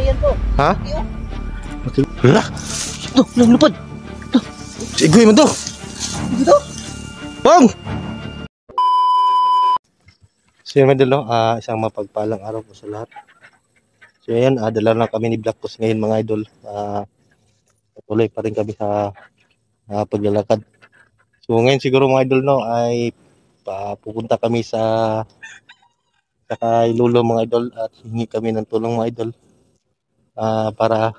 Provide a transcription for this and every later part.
Ha? Hala! Ito, lupad! Ito! Sigoy mo to! Ito! Bang! So yun mga idol, isang mapagpalang araw po sa lahat. So yan, dala na kami ni Black Boss ngayon mga idol. Patuloy pa rin kami sa paglalakad. So ngayon siguro mga idol no, ay pupunta kami sa kay Lolo mga idol at hingi kami ng tulong mga idol para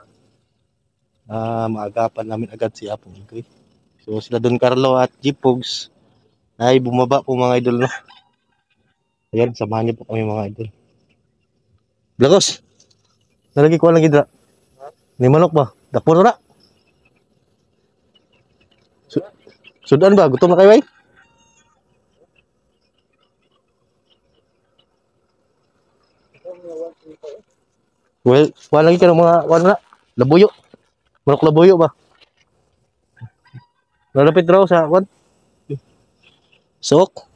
maagapan namin agad si Apong Ingrid. So sila Don Carlo at Jeep Pogs ay bumaba po mga idol no. Ayan, samahan niyo po kami mga idol. Blakos! Nalagi ko lang gidra. Ni manok ba? Dakpo na. Sudan ba? Gutom na kayo ay? Well, wala lagi ka ng mga wala na. Labuyo. Manok labuyo ba? Nalapit raw sa kwan. Sok.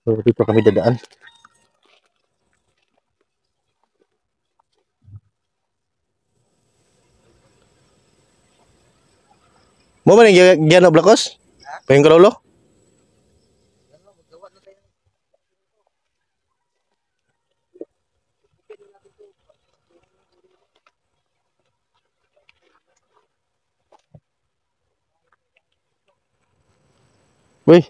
So, dito kami dadaan. Mo man yung gyano Blakos? Payong kalolo? Uy.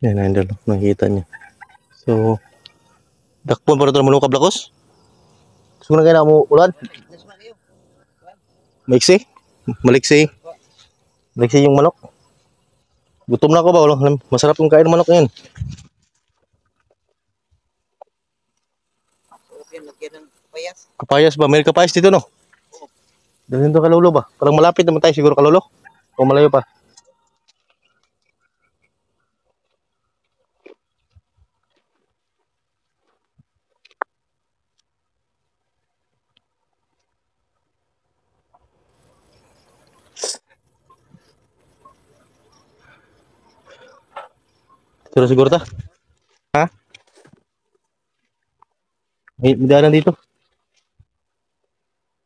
Yan na idol, nakita niyo. So, dakpon para ito manukab Blakos? Gusto na kayo na mo ulan? Maiksi? Maliksi? Maliksi yung manok? Gutom na ako ba? Wala. Masarap yung kain ng manok ngayon. Kapayas ba? May kapayas dito no? Dito kalolo ba? Parang malapit naman tayo siguro kalolo? O malayo pa? Siguro ta? Ha? May daanan dito.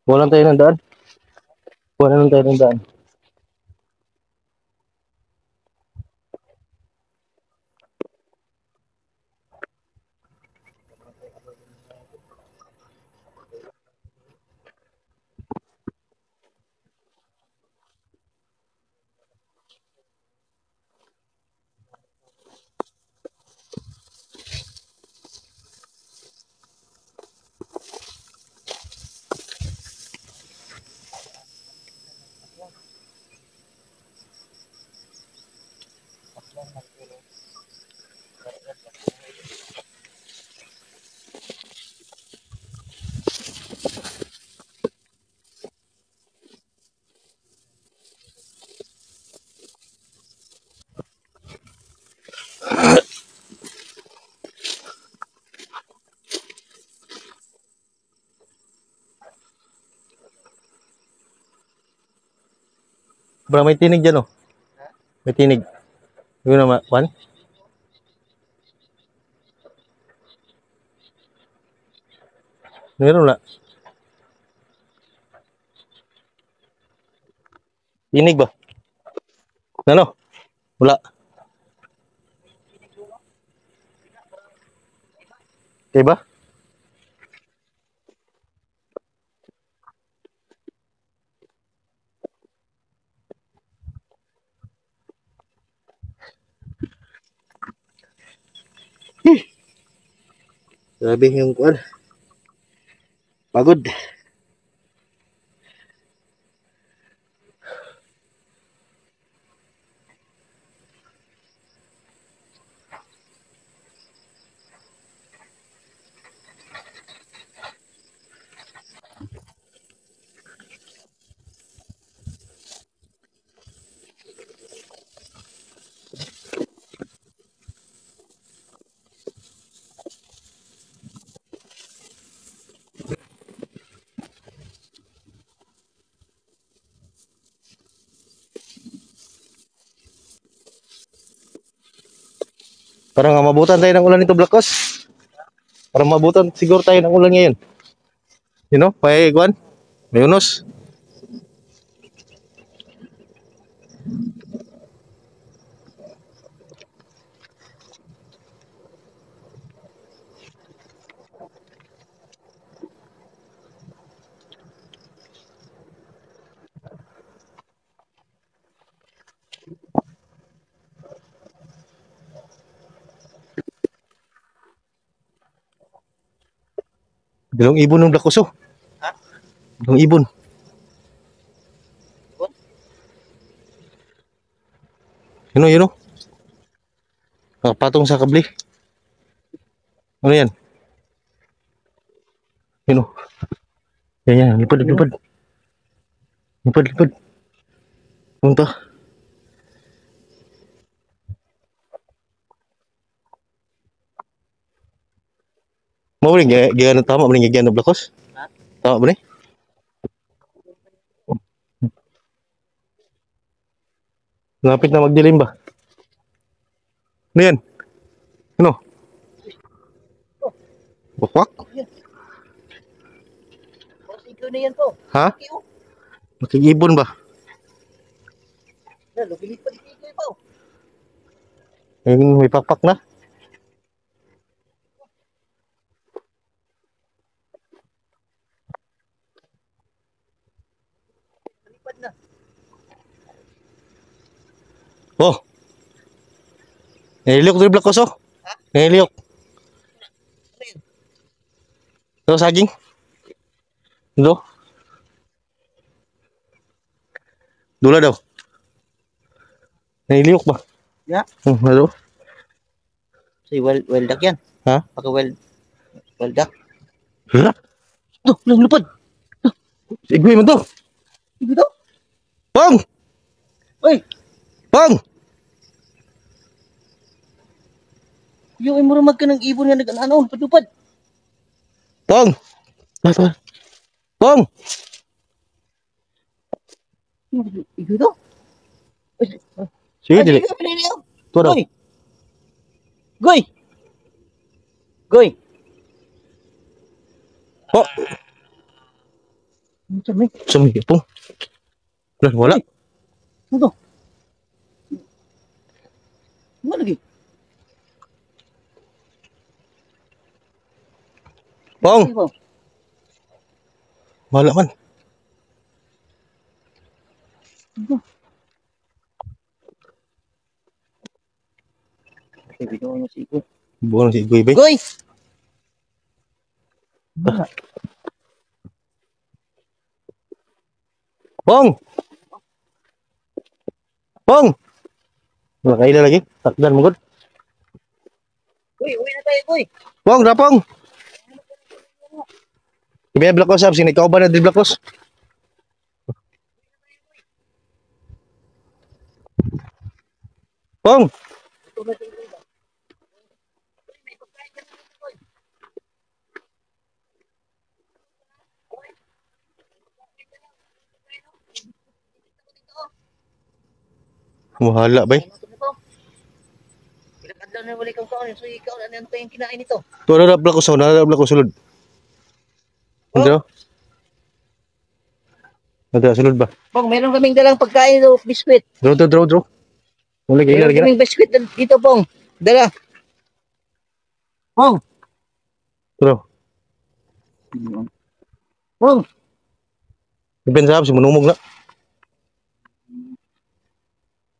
Walang tayo ng daan. Wala tayo ng daan. Bro, may tinig dyan oh. May tinig. Yun naman, Juan? Meron na. Tinig ba? Ano? Wala. Okay ba? Grabe yung kuan. Pagod. Parang mabutan tayo ng ulan nito, Blackos. Parang mabutan siguro tayo ng ulan ngayon. You know, may iguan, may unos. Dalawang ibon ng Blackos, oh. Ha? Dalawang ibon. Ibon? You know. Nakapatong sa kable. Ano yan? You know. Yan. Lipad. Lipad. Punta. Mau rin, gaya tama ba rin gaya Blackos? Ha? Tama ba rin? Lapit na magdilim ba? Ano yan? Ano? Bukwak? Ikaw na yan po. Ha? Ikaw. Makikibon ba? Lubilit pa dito ikaw po. Yung may pakpak na? Lipad na. Oh! Nahiliok din Blackos, oh. Ha? Nahiliok. Ano yun? Ito, saging. Ito. Dula daw. Nahiliok ba? Ya. Ano? Si well duck yan. Ha? Paka well duck. Hala? Ito, lupad. Igwi mo to. Ito. Pong! Uy! Pong! Yung imurumag ka ng ibon nga nag-ano, lupad-lupad. Pong! Pong! Ito. Sige, dili. Ito daw. Goy! Goy! Goy! Oh! Saan Sumi, Pong. Wala. Ano? Ano lagi? Pong! Wala man. Bitaw mo si Goy. Buwan si Igwi, bay. Goy! Pong! Pong! Wala kaila lagi. Takdan mo gud. Goy, uwi na tayo, Goy! Pong, rapong! Kaya Blackos, sab. Sino ikaw ba na di Blackos? Pong! Wahala, bay. Pinag-adlaw na wala ikaw kaon. So ikaw na ano pa yung kinain nito? Ito, narap Blackos, oh. Narap Blackos, sulod. Ano? Nada, sulod ba? Pong, meron kaming dalang pagkain o biskwit. Draw. Mula kaila Meron lagi na. kaming biskwit dito, Pong. Dala. Pong. Draw. Pong. Depende sa si manumog na.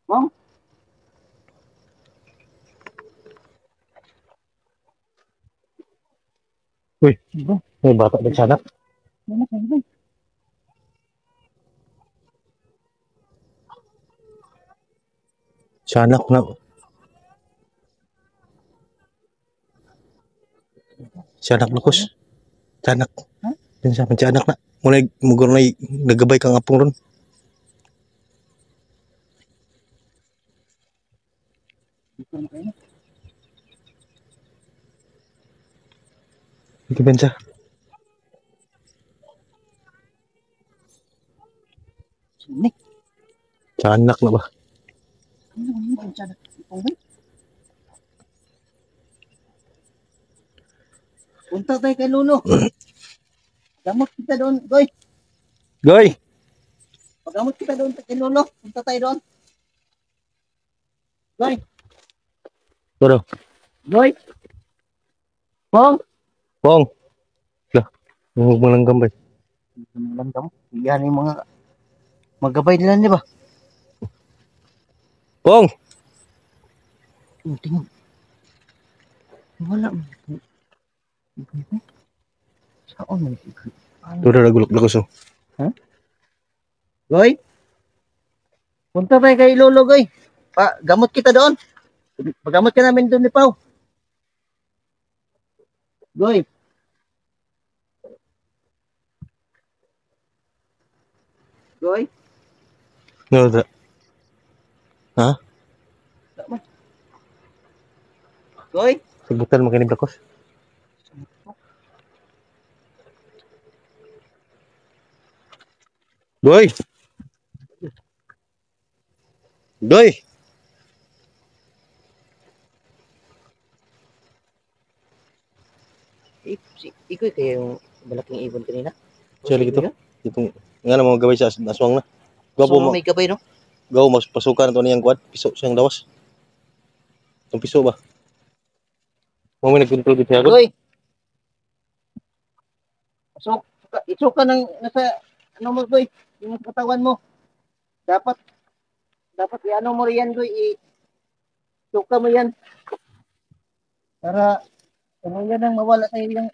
Pong. Uy, may bata din sana. Sanak na. Sanak Blackos. Sanak. Din sa man sanak na. Muna mugor na nagabay kang apong ron. Depende sa. Sini. Sanak na ba? Ano yung tiyanak? Pong, Punta tayo kay Lolo. Gamot kita doon, Goy. Goy! Pagamot kita doon kay Lolo. Punta tayo doon. Goy. Turo. Goy. Pong. Pong! Lah, huwag mo lang gambay. Lang kamu. Yan yung mga magabay nila, di ba? Pong! Tingnan. Wala. Saan mo? Turo na gulok lakos oh. Goy. Punta tayo kay Lolo, Goy. Gamot kita doon. Pagamot ka namin doon ni Pao. Goy. Goy. Turo. Ha? Goy. Sagutan mo kinib lakos. Goy! Goy! Ikaw kayo yung malaking ibon kanina. Siya lagi ito. Itong, nga na mga gabay sa aswang na. Gapo So, mo. may gabay, no? Gaw mas pasukan ito niyang kuwan. Piso siyang lawas. Itong piso ba? Mo may nagkontrol dito ako. Goy. So, isuka ng nasa ano mo, Goy? Yung katawan mo. Dapat i-ano mo riyan, Goy. Isuka mo yan. Para ano yan ang mawala sa'yo yung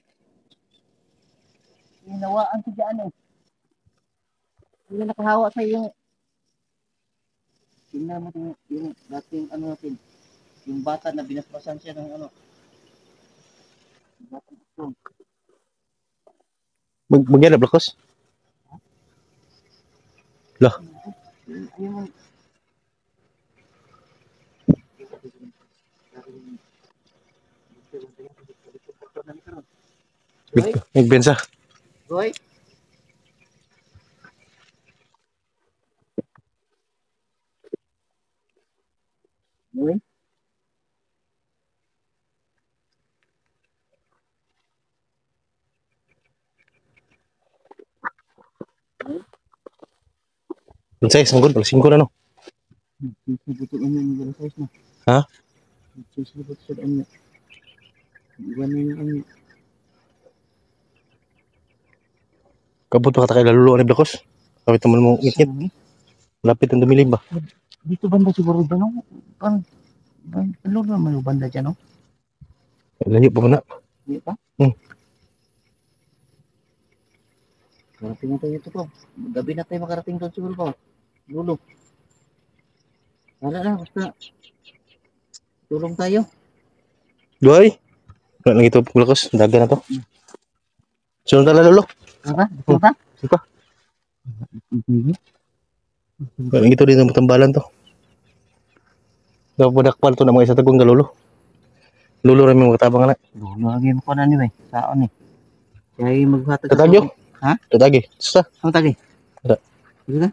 hinawaan sa dyan, eh. Hindi nakahawa sa'yo yung tingnan mo yung dating ano natin. Yung bata na binasbasan siya ng ano. Magyan na lakos. Lah. Ayun. Nagbensa. Goy. Goy. Unsay sanggol pala 5 na no. Sibutuan niya yung gala size na. Ha? Sibutuan niya. Iwan niya yung ano. Kabot pa kata kay lalulo ni lakos. Kapit naman mo ngit. Lapit ang dumilim ba? Dito banda siguro dyan, no? Ano naman yung banda dyan, no? Layo pa muna. Hindi pa? Marating na tayo ito po. Gabi na tayo makarating doon siguro po. Lulo. Wala na, basta. Tulong tayo. Goy. Wala nang ito lakos. Daga na to. Sunod na lalulo. Apa? Ito ba? Sika. Wala nang ito din ang tambalan to. Kapodakpal to na mga isa tagong galulo. Lulo rin mga katabang na. Lulo lagi mo ko na niyo eh. Saan eh. Kaya yung maghatag. Tatagyo. Ha? Tatagi. Susta. Ano tagi? Wala. Sige na.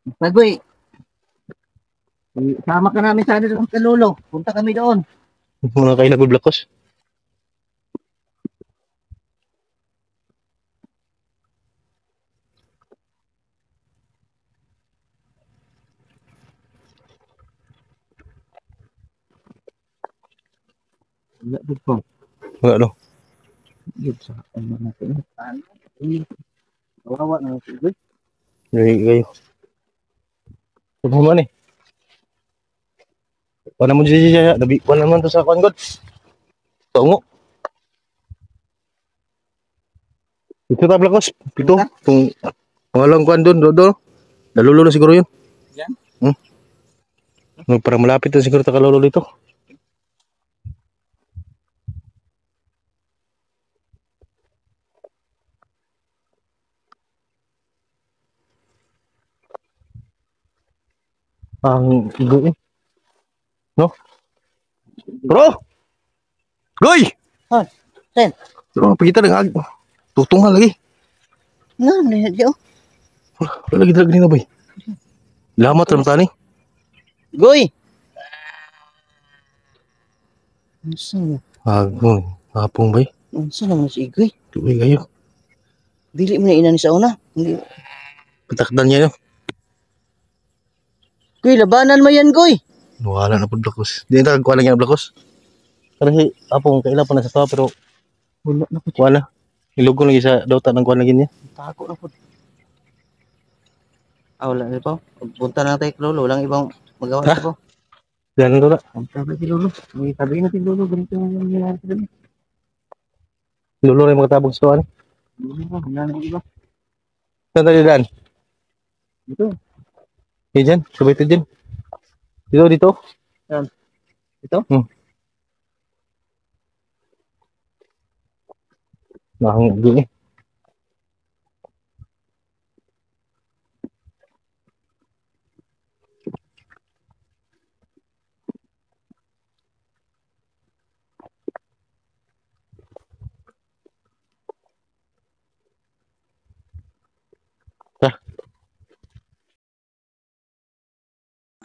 Pagoy. Sama ka namin sana doon sa Lolo. Punta kami doon. Mga kayo nagulblakos. Wala doon po. Wala no. Yun sa ano natin. Ano? Kawawa na si Goy. Kayo. Sabi mo ni. Wala mo siya. Wala naman to sa kuan god. Tungo. Ito ta blakos. Pito. Kung pangalang kuan doon. Nalulo na siguro yun. Yan? Para malapit na siguro ta kalulo dito. Ang igo eh. No? Bro! Goy! Ha? Sen? Bro, pagkita ng ag. Tutungan lagi. Nga, niya. Wala lagi talaga nila boy. Lamat ram tani. Goy! Unsa? Hapong ba? Unsa naman si Igoy? Tuloy kayo. Dili mo na ina ni sa una. Hindi. Patakdan niya, no? Goy, labanan mo yan, Goy. Wala na po blakos. Di na kagkuha lang yung blakos. Kasi apong kaila pa na sa tawa pero Wala na po. kuha na. Ilugo lagi sa dauta ng kuha lagi niya. Tako na po. Wala na po. Punta na tayo kay Lolo. Walang ibang magawa Ha? na po. Diyan na. Punta na kay Lolo. May sabihin natin Lolo. Ganito yung nangyayari sa dami. Lulo rin mga tabong sa tuwa. Wala na iba. Saan tayo daan? Dito. Diyan, sabay ito dyan. Dito. Ito? Nakang gini.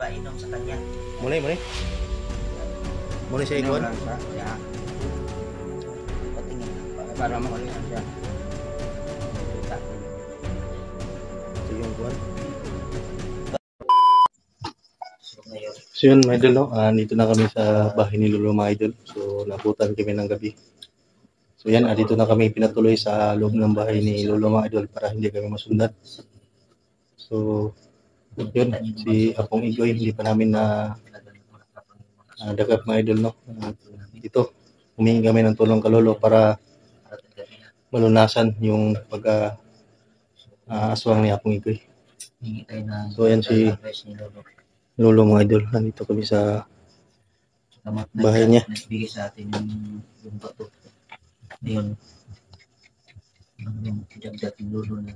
Painom sa kanya. Mulai. Mulai siya ikuan. Ya. Patingin. Para makulihan siya. Ito yung kuan. So ngayon. So yun, mga idol, no? Dito na kami sa bahay ni Lolo, mga idol. So, nabutan kami ng gabi. So yan, dito na kami pinatuloy sa loob ng bahay ni Lolo, mga idol, para hindi kami masundan. So, yun, si Apong Igoy, hindi pa namin na dagap, mga idol, no? Dito, humingi kami ng tulong ka Lolo para malunasan yung aswang ni Apong Igoy. So yan si Lolo, mga idol, nandito kami sa bahay niya. Nagbigay sa atin yung bato. Ngayon, yung dagdag yung Lolo na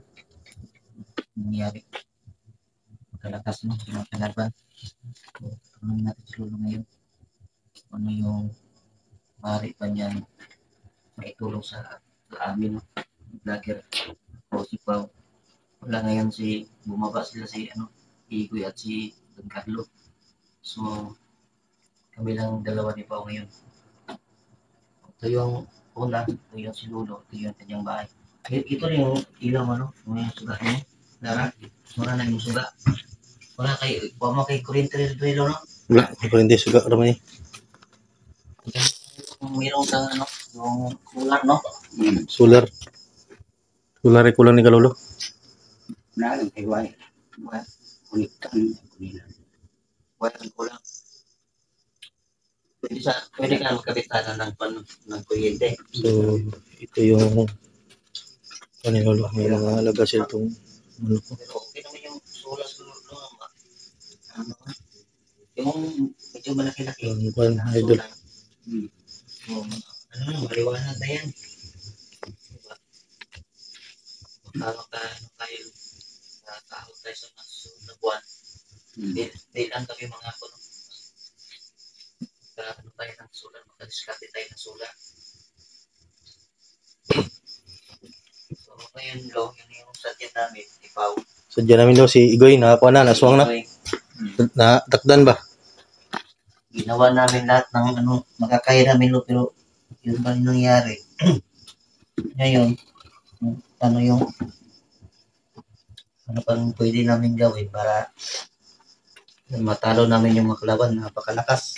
nangyari. Kalakas mo, mga kalaban. So, tanongin natin si Lolo ngayon. Ano yung maaari pa niyan maitulong sa amin, vlogger o si Pao. Wala ngayon bumaba sila si Igoy at si Don Carlo. So, kami lang dalawa ni Pao ngayon. Ito yung una, ito yung si Lolo, ito yung kanyang bahay. Ito rin yung ilaw, yung sugat mo. Lara, wala na yung sugat. Wala kay kuryente rin ito, no? Wala, hindi suga ramay. Mayroon kang yung solar, no? Solar. Solar ay kulang ni Kalolo. Wala lang kay Wai. Kulitan. Wala lang kulang. Pwede ka magkapitan ng kuryente. So, ito yung ano yung Lolo, may mga alaga sila itong ano ko. Pero okay naman yung solar yung medyo malaki-laki. Yung kuwan, idol. Maliwanag na yan. Diba? Makakano tayo nakahawag tayo sa susunod na buwan. Di lang kami mga ano tayo ng solar, makadiskarte tayo ng solar. So ngayon yun yung sadya namin, ipaw. Sadya namin daw si Igoy, nakakuha na, naswang na. Natakdan ba? Ginawa namin lahat ng makakaya namin, pero yun ba yung nangyari? Ngayon, ano pang pwede namin gawin para matalo namin yung mga kalaban, napakalakas.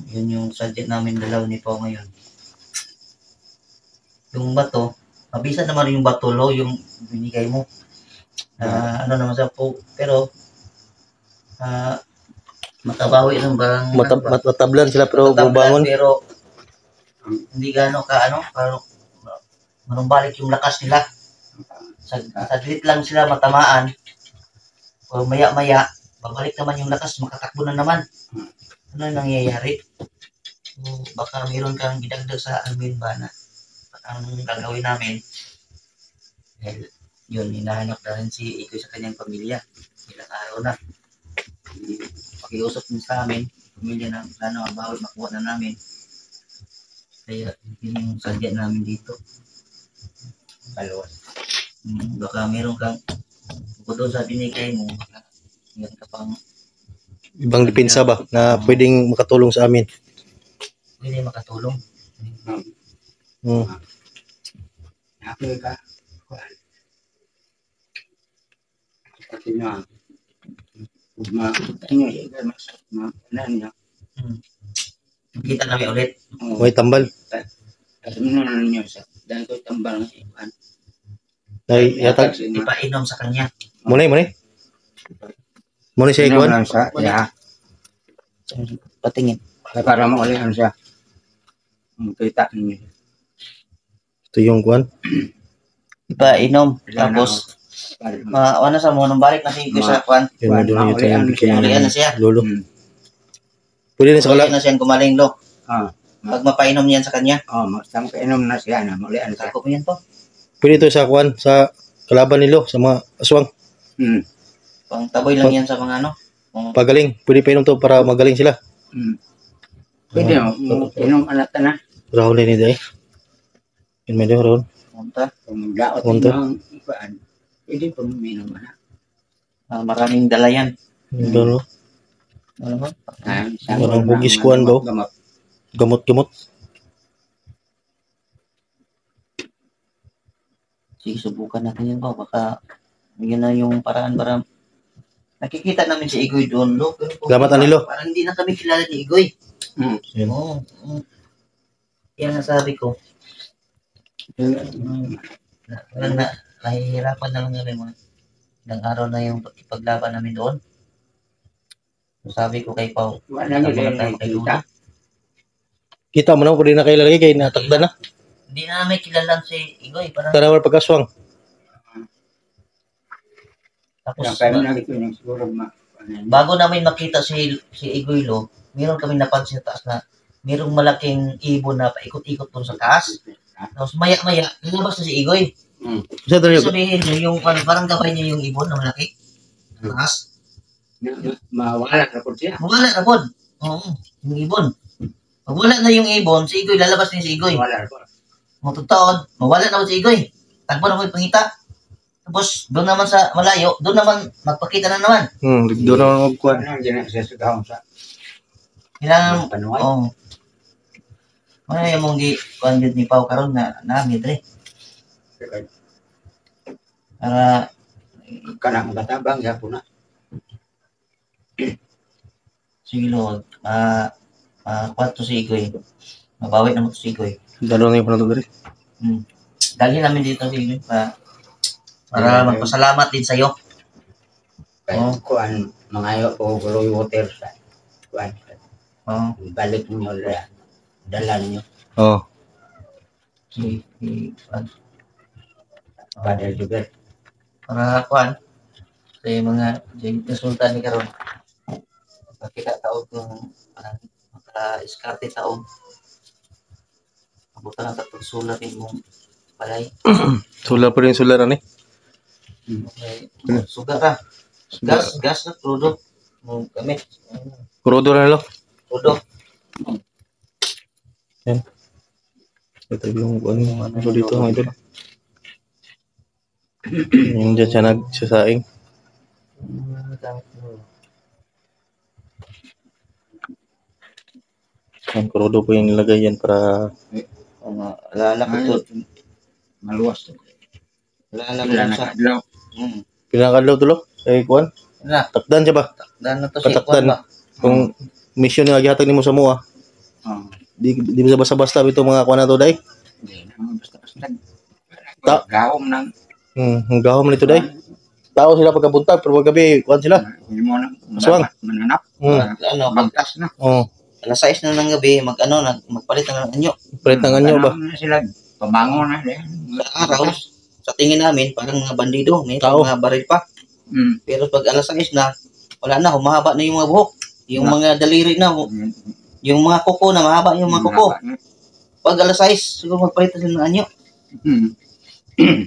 Yun yung sadya namin dalaw ni Pao ngayon. Yung bato, mabisa naman yung bato, Lo, yung binigay mo. Ano naman sa po, pero matabawi ng barang Matablan sila pero bubangon. Pero hindi parang manumbalik yung lakas nila. Saglit lang sila matamaan. O maya-maya, babalik naman yung lakas, makatakbo na naman. Ano yung nangyayari? So, baka mayroon kang idagdag sa amin ba na ang gagawin namin. Dahil yun, hinahanap na rin si Igoy sa kanyang pamilya. Ilang araw na. Pakiusap din sa amin, pamilya na sana mabawi, makuha na namin. Kaya yun yung sadya namin dito. Baka meron kang, bukod doon sa binigay mo, meron ka pang ibang depensa ba na pwedeng makatulong sa amin. Pwede makatulong. Hmm. Nakapil ka. Kasi na, Kita namin ulit. May tambal. Kasi mo na ninyo sa dahil ko tambal ng iban. Ay yatag. Ipainom sa kanya. Munay. Munay siya Inom ikuan. lang siya, ya. Patingin. Para mo ulit siya. Kita ninyo. Ito yung kuan. Ipainom. Tapos, ano sa mo, nung balik natin ko sa kwan. Yun mo doon ito yung Ulian na siya. lolo. Pwede na sa Ulian kala. na siya gumaling lo. Ah, Pag mapainom niyan sa kanya. magtang kainom na siya na mulian siya. Sakop niyan po. Pwede ito sa kuan sa kalaban nilo sa mga aswang. Pang taboy lang yan sa mga ano. Pagaling. Pwede pa inom to para magaling sila. Pwede mo, inom alat na. Rahul ni day. Yun medyo Rahul. Punta. Kung daot Unta. ng ipaan, pwede po uminom na. Maraming dala yan. Doon. Ano mo? Parang hugis kuan ba? Gamot. Sige, subukan natin yan po. Baka yun na yung paraan para nakikita namin si Igoy doon. Lo. Salamat, Anilo. Parang hindi na kami kilala ni Igoy. Yan. Oo. Yan ang sabi ko. Nahihirapan na lang kami mga ilang araw na yung ipaglaban namin doon. So, sabi ko kay Pao, Wala na tayo kita. Kita mo na kung di na kayo lalagay kay natakda na. Hindi na namin kilalang si Igoy. Parang, Tara pagkaswang. tapos, Kaya na ito yung siguro bago namin makita si Igoy Lo, meron kami napansin sa taas na merong malaking ibon na paikot-ikot doon sa taas. Tapos maya-maya, nilabas na si Igoy. Sa tayo. Sabihin niyo, yung parang gabay niya yung ibon na malaki. Taas. mawala na po siya. Mawala na po. Oo, yung ibon. Pag wala na yung ibon, si Igoy, lalabas din si Igoy. Mawala na po. Matutaon, mawala na po si Igoy. Tagpo na po yung pangita. Tapos, doon naman sa malayo, doon naman, magpakita na naman. Doon naman magkuhan. Ano ang ginasa sa gahong sa Kailangan, panuway? oo. Ano yung mong kuhan ni Pao karon na namin, Dre. Para, Kanang batabang yapon na. sige Lord, kwarto si Igoy. Mabawi naman to si Igoy. Dalo na yung panatod rin. Dalhin namin dito si Igoy para magpasalamat din sa'yo. Kaya kuan mangayo po guloy water sa kuan. Oo. Balik niyo dala niyo. Oo. Si Padel juga. para kuan sa mga resulta ni karon. Kita taon kung maka-iskarte taon. Abutan ang tatong sulat mong balay. Sular pa rin sularan eh. Okay. Suga ka. Gas na, crudo. Mong gamit. Kurodo na lo. Crudo. Yan. Ito yung ano dito mga idol. Yung dyan siya nagsasaing. Ang kurodo po yung nilagay yan para Alala ko to. Maluwas. Alala ko Wala sa. na kadlaw. pinakadlaw tulo. Sa ikuan. Na, Takdan siya ba? dahil na to si Patakdan. Kuan ba? Kung mission nga gihatag nimo sa mua. Di basta-basta ito mga kuan na to day. Hindi naman basta-basta. Ta- Gawom nang Ang gahom nito day. Tao sila pagkabuntag pero paggabi kuan sila. hindi mo na Aswang. mananap. Ano, Magtas na. Oh, alas 6 na ng gabi, magpalit na ng anyo. palit ng anyo ba? Na sila pabango na din. Sa araw, sa tingin namin, parang mga bandido, may Tao. mga baril pa. Pero pag alas 6 na, wala na, humahaba na yung mga buhok. Yung mga daliri na, yung mga kuko na, mahaba yung mga kuko. Pag alas 6, siguro magpalit na sila ng anyo.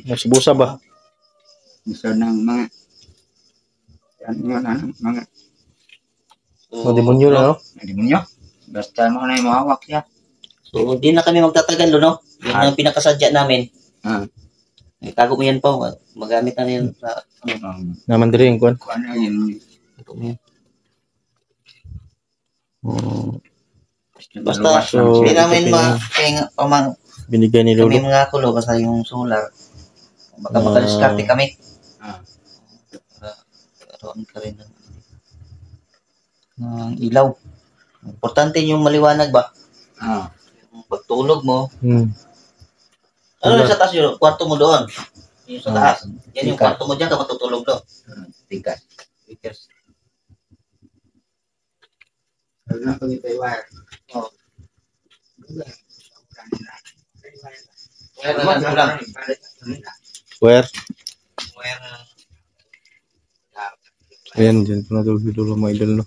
Nagsibusa ba? Isa ng mga mga O demonyo na no? demonyo. Basta mo na yung mahawak siya. So, di na kami magtatagal, no? Yun ang pinakasadya namin. Itago mo yan po. Magamit na yan sa, Naman diri yung kuan. Kung ano yun. ito mo yan. Basta, So, hindi namin ito kaya nga, binigay ni kami Lolo. mga kulo, basta yung solar. Baka Ah. makadiskarte kami. Ah. Karoon ka rin ng ilaw. Importante yung maliwanag ba? Ah. Yung pagtulog mo. Ano Solar. yung sa taas yun? Kwarto mo doon. Yung sa taas. Yan yung Ika. kwarto mo dyan ka matutulog doon. Tigas. Because, Ano na pag ito'y wire? oh, Wire wire na lang. Where? Wire na. Ayan, dyan ko natulog si Lolo mga idol, no?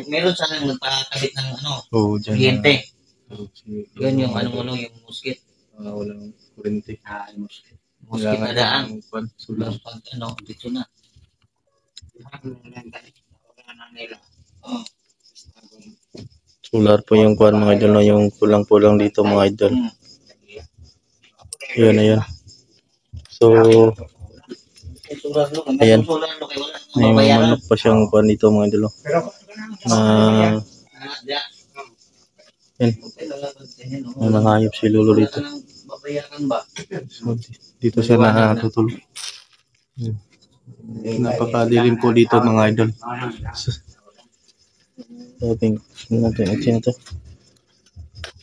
Meron sanang nagpakabit ng Oo, dyan. kuryente. Si Yun yung Lolo, yung musket. walang kuryente. Musket na daan. Solar. Pag dito na. Oh. Solar po yung kuwan mga idol, no? Yung pulang-pulang dito mga idol. Ayan, ayan. So, Ayan. may mga manok pa siyang kuwan dito mga idol, no? Yan. Nangangayop si Lolo dito. So, dito siya natutulog. Napakadilim po dito mga idol. So, tingnan natin ito.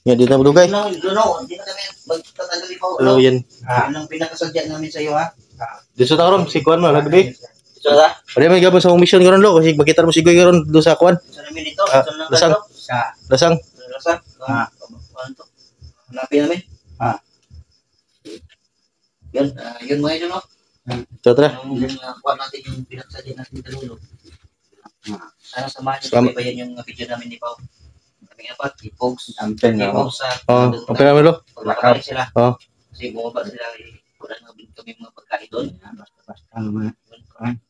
Yan, dito mo dugay. Hindi na kami magtatagali pa. So, yan. Yun ang pinakasadya namin sa iyo, ha? Dito sa karon, si kuwan mo, lagbi. Ito na? Pwede may gabon sa mission karon lo, kasi makita mo si Goy karon do sa kuwan. Sa namin ito? Ah, lasang. Lasang. Lasang? Ano to? Hanapin namin? Yun mga ito, no? So, tara. Yung kuha natin yung pinakasadya natin sa lulo. Sana samahan niyo Salamat. kami ba yan yung video namin ni Pao? Kaming apat, i-pogs. Amping Kay ako. Pogs sa Okay namin lo. paglakad sila. Oh. Kasi bumaba sila, wala na kami mga pagkain doon. Basta naman.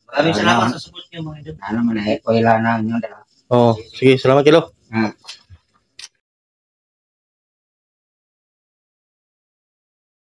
Maraming salamat sa support niyo mga idol. Ano man ay, wala na yun. Oh, sige, salamat kilo. Ah.